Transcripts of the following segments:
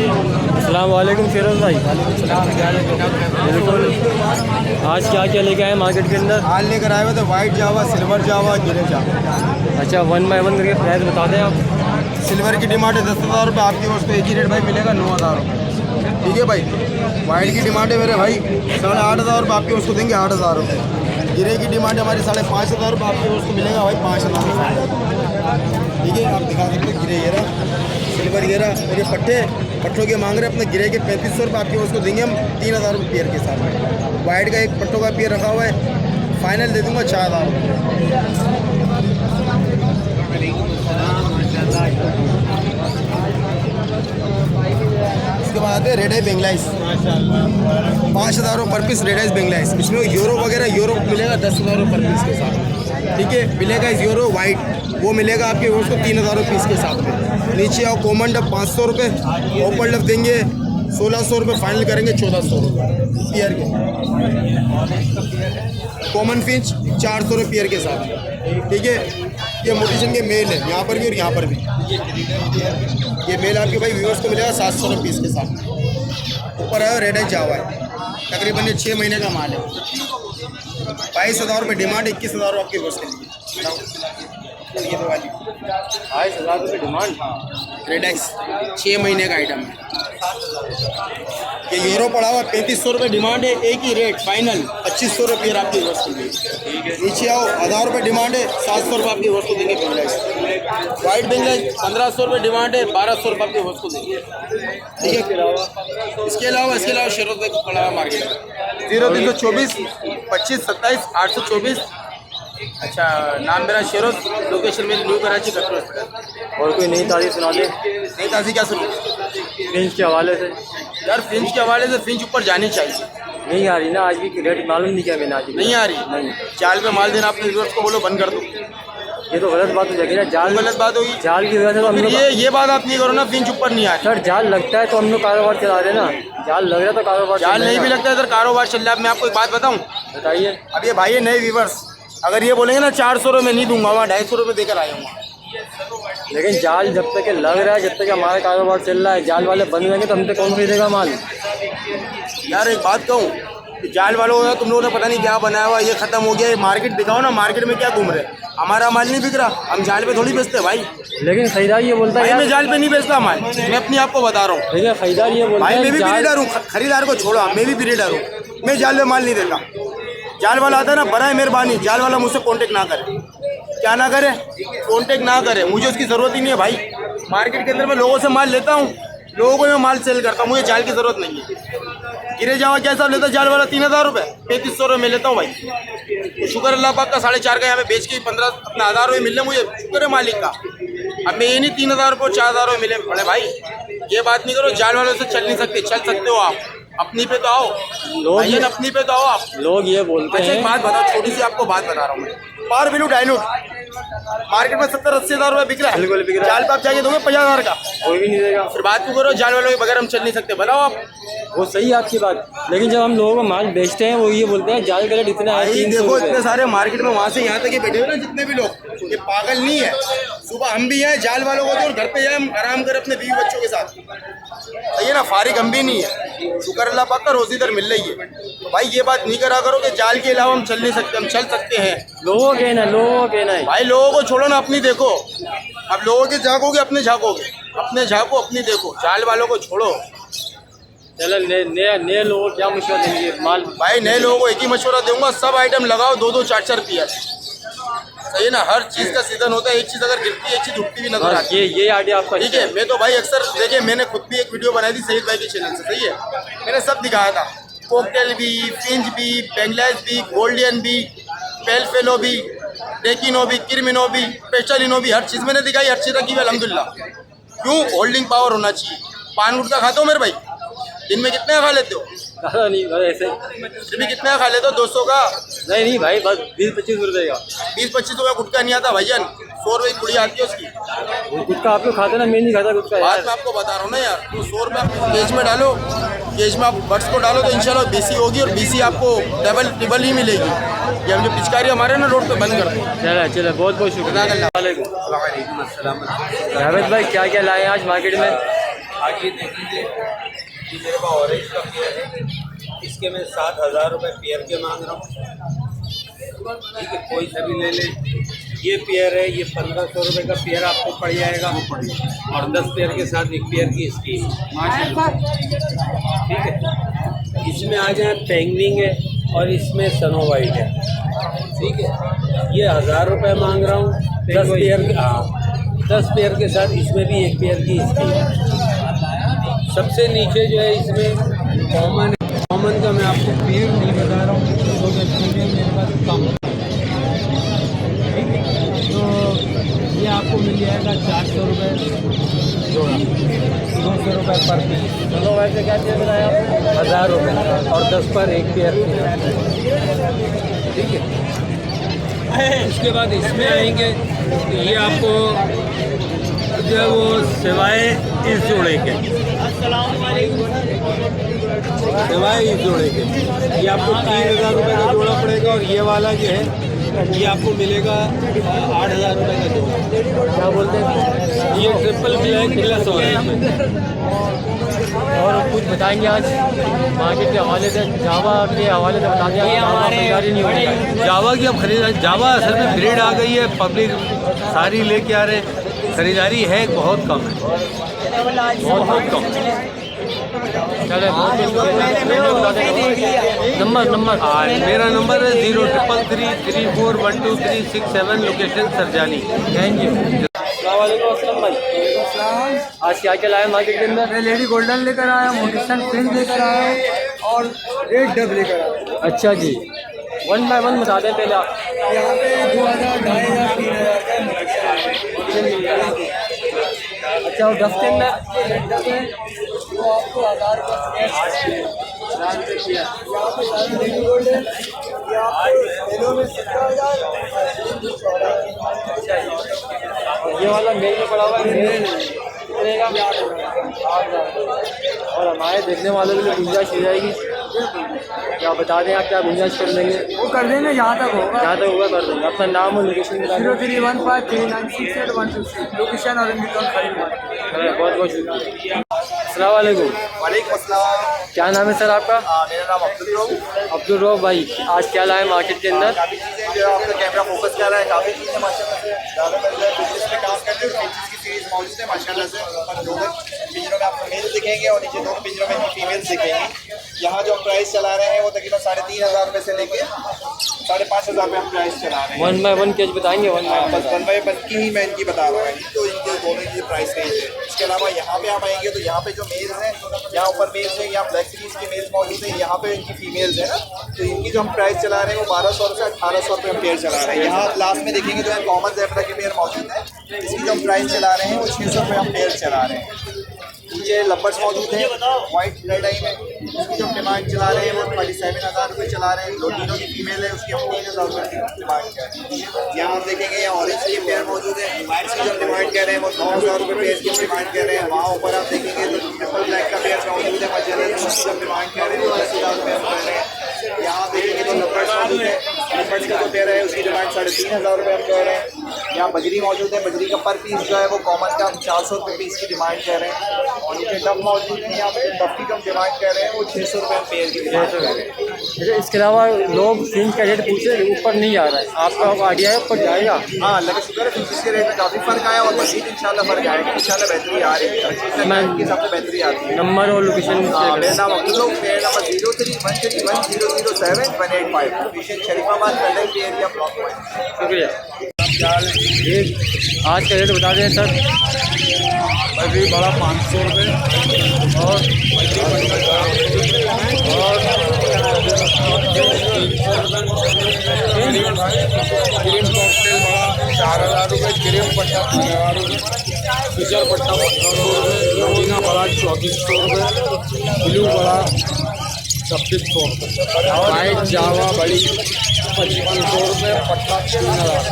अस्सलाम वालेकुम फिरोज़ भाई। बिल्कुल, आज क्या क्या लेके आए मार्केट के अंदर? हाल लेकर आए हुए थे वाइट जावा, सिल्वर जावा, गिरे जावा। अच्छा, 1 बाय 1 करके प्राइस बता दें आप। सिल्वर की डिमांड है 10,000 रुपये, आपकी उसको एक ही रेट भाई मिलेगा 9,000 रुपये। ठीक है भाई। वाइट की डिमांड है मेरे भाई 8,500 रुपये, आपके उसको देंगे 8,000 रुपये। गिरे की डिमांड है हमारी 5,500 रुपये, आपके उसको मिलेगा भाई 5,000 रुपये। ठीक है, आप दिखा सकते गिरे गिरा, सिल्वर गिरा। और ये पट्टों के मांग रहे हैं अपने गिरे के 3500 रुपये, आपके उसको देंगे हम 3,000 रुपये पेयर के साथ। वाइट का एक पट्टों का पेयर रखा हुआ है, फाइनल दे दूँगा 4,000 रुपये। इसके बाद है रेड आई बेंगलाइस, 5,000 रुपये पर पीस। रेड आइस बेंगलाइस, इसमें यूरो वगैरह यूरो मिलेगा 10,000 रुपये पर पीस के साथ। ठीक है, मिलेगा इस यूरो वाइट, वो मिलेगा आपके उसको 3,000 रुपये पीस के साथ में। नीचे आओ कॉमन डब 500 रुपये, ओपन डब देंगे 1,600 रुपये, फाइनल करेंगे 1,400 रुपये पेयर के। कॉमन फिंच 400 रुपये पेयर के साथ। ठीक है, ये मोटिशन के मेल है, यहाँ पर भी और यहाँ पर भी। ये मेल आपके भाई व्यूअर्स को मिलेगा 700 रुपये पीस के साथ। ऊपर है रेड एंड जावा है, तकरीबन ये 6 महीने का माल है। 22,000 रुपये डिमांड, 21,000 आपके व्यूअर्स के लिए। ये तो वाली 22,000 रुपये डिमांड। रेड एक्स 6 महीने का आइटम है। ये यूरो पड़ा हुआ 3,500 रुपये डिमांड है, एक ही रेट फाइनल 2,500 रुपये पेयर आपकी वस्तु देंगे। नीचे आओ 1,000 रुपये डिमांड है, 700 रुपये आपकी वस्तु देंगे। बेंगलाइस वाइट बेंगलाइस 1,500 रुपये डिमांड है, 1,200 रुपये आपकी वस्तु देंगे। ठीक है, इसके अलावा शेरोज भाई पड़ा हुआ मार्केट में 0324 25 27 824। अच्छा, नाम मेरा शेरोज, लोकेशन मेरी न्यू कराची कटरा हॉस्पिटल। और कोई नई तारीख सुना दे। नई ताज़ी क्या सुनी फिंच के हवाले से? यार, फिंच के हवाले से फिंच ऊपर जानी चाहिए। नहीं आ रही ना, आज भी रेट मालूम नहीं किया मैंने आज। नहीं आ रही? नहीं। जाल पे माल देना अपने व्यूअर्स को बोलो बंद कर दो। ये तो गलत बात हो जाएगी ना। जाल गलत बात होगी। जाल की वजह से तो हम लोग ये बात आप नहीं करो ना, फिंच ऊपर नहीं आ रही। सर, जाल लगता है तो हम लोग कारोबार चला रहे ना। जाल लग रहा तो कारोबार जाल नहीं भी लगता है इधर कारोबार चल रहा है। मैं आपको एक बात बताऊँ, बताइए। अब ये भाई है नए व्यूअर्स, अगर ये बोलेंगे ना 400 रुपये में नहीं दूंगा, वहाँ 250 रुपये देकर आया हूँ। लेकिन जाल जब तक लग रहा है, जब तक हमारा कारोबार चल रहा है, जाल वाले बंद रहेंगे तो हमसे कौन खरीदेगा माल? यार एक बात कहूँ, जाल वालों का तुम लोगों ने पता नहीं क्या बनाया हुआ, ये खत्म हो गया। ये मार्केट दिखाओ ना, मार्केट में क्या घूम रहे। हमारा माल नहीं बिक रहा, हम जाल पे थोड़ी बेचते भाई। लेकिन खरीदार ये बोलता है मैं जाल पे नहीं बेचता माल, मैं अपनी आपको बता रहा हूँ। देखिए, खरीदार ये बोलता भाई है मैं भी ब्रीडर हूँ, खरीदार को छोड़ो, मैं भी ब्रीडर हूँ। मैं जाल पे माल नहीं देता। जाल वाला आता है ना, बड़ा मेहरबानी जाल वाला मुझसे कांटेक्ट ना करे। क्या ना करे? कांटेक्ट ना करे, मुझे उसकी ज़रूरत ही नहीं है भाई। मार्केट के अंदर मैं लोगों से माल लेता हूँ, लोगों को मैं माल सेल करता हूँ, मुझे जाल की ज़रूरत नहीं है। गिरे जावा क्या हिसाब लेता है जाल वाला? 3,000 रुपये, 3,500 रुपये मैं लेता हूँ भाई। तो शुक्र अल्लाह पाक का 4,500 का यहाँ पे बेच के 15 अपना 1,000 रुपये मिल रहे मुझे, शुक्र है मालिक का। अब मैं ये नहीं 3,000 रुपये 4,000 रुपये मिले बड़े भाई, ये बात नहीं करो। जाल वालों से चल नहीं सकते, चल सकते हो आप अपनी पे तो आओ लोग, अपनी पे तो आओ आप। लोग ये बोलते हैं। एक बात बताओ, छोटी सी आपको बात बता रहा हूँ मैं। पावर वैल्यू डायलूट मार्केट में 70-80 हज़ार रुपये बिक रहा है। बिल्कुल बिक रहा है। जाल पे आप जाके दोगे 50,000 का, कोई भी नहीं देगा। फिर बात क्यों करो? जाल वालों के बगैर हम चल नहीं सकते, बताओ आप। वो सही है आपकी बात, लेकिन जब हम लोगों को माल बेचते हैं वो ये बोलते हैं जाल का रेट इतना है। देखो इतने सारे मार्केट में, वहाँ से यहाँ तक ये बैठे हुए ना जितने भी लोग, ये पागल नहीं है। सुबह हम भी हैं, जाल वालों को तो घर पे जाए आराम कर अपने बीवी बच्चों के साथ, सही है ना। फारिग हम भी नहीं है, शुक्र अल्लाह पाक का रोजी इधर मिल रही है। तो भाई ये बात नहीं करा करो कि जाल के अलावा हम चल नहीं सकते। हम चल सकते हैं, लोगों के ना भाई। लोगों को छोड़ो ना, अपनी देखो। अब लोगों के झाँकोगे, अपने झाँकोगे, अपने झाँको अपनी देखो, जाल वालों को छोड़ो। चलो नए लोगों को क्या मशवरा देंगे माल? भाई नए लोगों को एक ही मशवरा दूंगा, सब आइटम लगाओ 2-2 4-4 पीयर, सही है ना। हर चीज़ का सीजन होता है, एक चीज़ अगर गिरती है एक चीज़ उठती भी नजर आती है। ये आइडिया आपका ठीक है। मैं तो भाई अक्सर देखिए, मैंने खुद भी एक वीडियो बनाई थी सईद भाई के चैनल से, सही है। मैंने सब दिखाया था, कोकटेल भी, फिंच भी, बेंगलाइस भी, गोल्डियन भी, पेलफेलो भी, डेकिनो भी, किरमिनो भी, पेस्टलिनो भी, हर चीज़ मैंने दिखाई, हर चीज़ रखी हुई अल्हम्दुलिल्लाह। क्यों? होल्डिंग पावर होना चाहिए। पान गुटखा खाते हो मेरे भाई? दिन में कितने खा लेते हो? नहीं भाई, ऐसे फिर भी कितने खा लेते हो? 200 का? नहीं भाई, बस 20-25 रुपये का। 20-25 रुपये गुटखा नहीं आता भाईजान, 100 रुपये की पुड़ी आती है उसकी। गुटखा आप लोग खाते ना, मैं नहीं खाता गुटखा। बात मैं आपको बता रहा हूँ ना यार, तो 100 रुपये आप केज में डालो, केज में आप बर्ड्स को डालो तो इंशाल्लाह BC होगी, और BC आपको डबल ट्रिपल ही मिलेगी। ये हम जो पिचकारी हमारे ना रोड पे बंद कर दो। चलो बहुत बहुत शुक्रिया। जावेद भाई क्या क्या लाए आज मार्केट में? आगे देखिए, ये मेरे पास ऑरेंज का पेयर है, इसके मैं 7,000 रुपये पेयर के मांग रहा हूँ। ठीक है, कोई सा भी ले ले। ये पेयर है, ये 1500 रुपये का पेयर आपको पड़ जाएगा, और 10 पेयर के साथ एक पेयर की स्कीम। ठीक है, इसमें आ जाए पेंगलिंग है, और इसमें सनो वाइट है। ठीक है, ये 1000 रुपये मांग रहा हूँ 10 पेयर। 10 पेयर के साथ इसमें भी एक पेयर की स्कीम है। सबसे नीचे जो है इसमें कॉमन का मैं आपको पेयर नहीं बता रहा हूँ, क्योंकि प्रीमियम मेरे पास कम है। ठीक है, तो ये आपको मिल जाएगा 400 रुपये जोड़ा, 200 रुपये पर पीस। चलो वैसे क्या चीज़ बताया आपने? 1000 रुपये, और 10 पर एक पेयर। ठीक है, उसके बाद इसमें आएंगे, ये आपको जो है वो सिवाय इस जोड़े के, सिवाय इस जोड़े के ये आपको 3000 रुपये का जोड़ा पड़ेगा, और ये वाला जो है ये आपको मिलेगा 8000 रुपये का जोड़ा। क्या बोलते हैं? ये ट्रिपल ब्लैक प्लस ऑरेंज। और कुछ बताएंगे आज मार्केट के हवाले से, जावा के हवाले से बता दिया खरीदारी नहीं होगी। जावा की अब खरीदारी, जावा असल में ब्रीड आ गई है, पब्लिक सारी लेके आ रहे हैं, खरीदारी है बहुत कम है, बहुत कम। चले नंबर मेरा नंबर है 0333312367, लोकेशन सरजानी। Thank you. अस्सलाम भाई, आज क्या क्या लाया मार्केट के अंदर? मैं लेडी गोल्डन लेकर आया, मोटिसन प्रिंस लेकर आया और रेड डब लेकर आया। अच्छा जी, 1 बाय 1 बता दें पहले आप। यहाँ पे 2000, 2500, 3000 अच्छा, और डस्टिन में वो आपको 1000 रुपये यहाँ पे लेडी गोल्ड है, में 17,000। ये वाला मेल में पड़ा हुआ है, कितने का? 8,000। और हमारे देखने वालों के लिए गुंजाइश हो जाएगी, क्या बता दें आप, क्या गुंजाइश कर देंगे? वो कर देंगे, जहाँ तक होगा, जहाँ तक होगा कर देंगे। अपना नाम और लोकेशन बता दें। 03153968 लोकेशन और बहुत बहुत शुक्रिया। अस्सलाम वालेकुम। वालेकुम अस्सलाम। क्या नाम है सर आपका? मेरा नाम अब्दुल रऊफ। अब्दुल रऊफ भाई, आज क्या लाए मार्केट के अंदर? काफ़ी चीज़ें जो आपका कैमरा फोकस कर रहा है, काफ़ी चीज़ें माशाल्लाह से ज़्यादातर जो है बिजनेस में काम करते हैं, फीचर्स की सीरीज मौजूद है माशाल्लाह से। ऊपर दोनों पिंजरों में आपको मेल दिखेंगे और नीचे दोनों पिंजरों में फीमेल्स दिखेंगी। यहाँ जो हम प्राइस चला रहे हैं वो तकरीबन 3,500 रुपये से लेके 5,500 रुपये हम प्राइस चला रहे हैं। 1 बाय 1 केज बताएंगे? 1 बाय 1 बस 1 बाय 1 की ही मैं इनकी बता रहा हूँ, तो इनके दोनों की प्राइस रेंज है। इसके अलावा यहाँ पे हम आएंगे तो यहाँ पे जो मेल्स हैं, यहाँ ऊपर मेल्स हैं, यहाँ ब्लैक सीरीज के मेल्स मौजूद हैं, यहाँ पे इनकी फीमेल्स है ना, तो इनकी जो हम प्राइस चला रहे हैं वो 1200 से 1,800 रुपये हम पेयर चला रहे हैं। यहाँ लास्ट में देखेंगे तो कॉमन ज़ेब्रा के पेयर मौजूद है, इसकी जो हम प्राइस चला रहे हैं वो 600 रुपये हम पेयर चला रहे हैं। नीचे लंबर्स मौजूद है वाइट रेड आई में, उसकी जो हम डिमांड चला रहे हैं वो 27,000 रुपये चला रहे हैं। लोटिनो की फीमेल है, उसकी हम 3,000 रुपये की डिमांड कर रहे हैं। यहाँ आप देखेंगे यहाँ ऑरेंज के पेयर मौजूद है, इसकी जो डिमांड कर रहे हैं वो 9,000 रुपये पेयर की डिमांड कर रहे हैं। वहाँ ऊपर आप देखेंगे तो ट्रिपल ब्लैक का पेयर मौजूद है, मजल उसकी जो डिमांड कर रहे हैं वो 10,000 रुपये हम कर रहे हैं। यहाँ देखेंगे तो लंबर्स मौजूद है, लंबर्स का जो पेयर है उसकी डिमांड 3,500 रुपये हम कर रहे हैं। यहाँ बजरी मौजूद है, बजरी का पर पीस जो है वो कॉमन का हम 400 रुपये पीस की डिमांड कर रहे हैं। और नीचे डब मौजूद है, यहाँ पे डब की हम डिमांड कर रहे हैं वो 600 रुपये पेयर की डिमांड कर रहे हैं। अच्छा, इसके अलावा लोग फिंच का रेट पूछे, ऊपर नहीं जा रहा है, आपका आइडिया है ऊपर जाएगा? हाँ, अल्लाह का शुक्र है, फिंचेस के रेट में काफ़ी फ़र्क आया और मजीद इंशाल्लाह फ़र्क आएगा। इंशाल्लाह बेहतरी आ रही है, इनके हिसाब से बेहतरी आती है। नंबर और लोकेशन? मेरा नाम अब्दुल रऊफ, मेरा नंबर 03131007 लोकेशन शरीफाबाद कंडल एरिया ब्लॉक पॉइंट। शुक्रिया। एक आज का रेट बता दें सर? अभी बड़ा 500 रुपये, और क्रीम कॉकटेल बड़ा 4,000 रुपये, क्रीम पट्टा 15,000 रुपये, फिशर पट्टा 1,500 रुपये, लोटीना बड़ा 3,400 रुपये, ब्लू बड़ा 2,600 रुपये, वाइट जावा बड़ी 5,500 रुपये, पट्टा 3,000।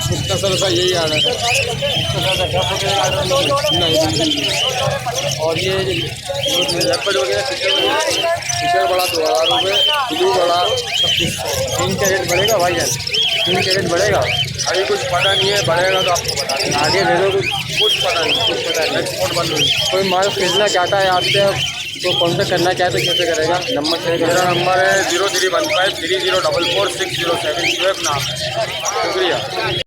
मुख्तसर सा यही आ रहा है, नहीं। और ये लेपर्ड वगैरह फिशर बड़ा 2,000 रुपये, ब्लू बड़ा 2,600। इनका रेट बढ़ेगा भाई जान? 3 कैरेट बढ़ेगा? अभी कुछ पता नहीं है, बढ़ेगा तो आपको बता देंगे। आगे दे दो कुछ पता नहीं, कुछ पता नहीं। एक्सपोर्ट बंद हुई। कोई माल खरीदना चाहता है आपसे तो कॉन्टेक्ट करना चाहे तो कैसे करेगा? नंबर शेयर मेरा करेगा। नंबर है 0315 3044 6070, शुएब नाम है। शुक्रिया।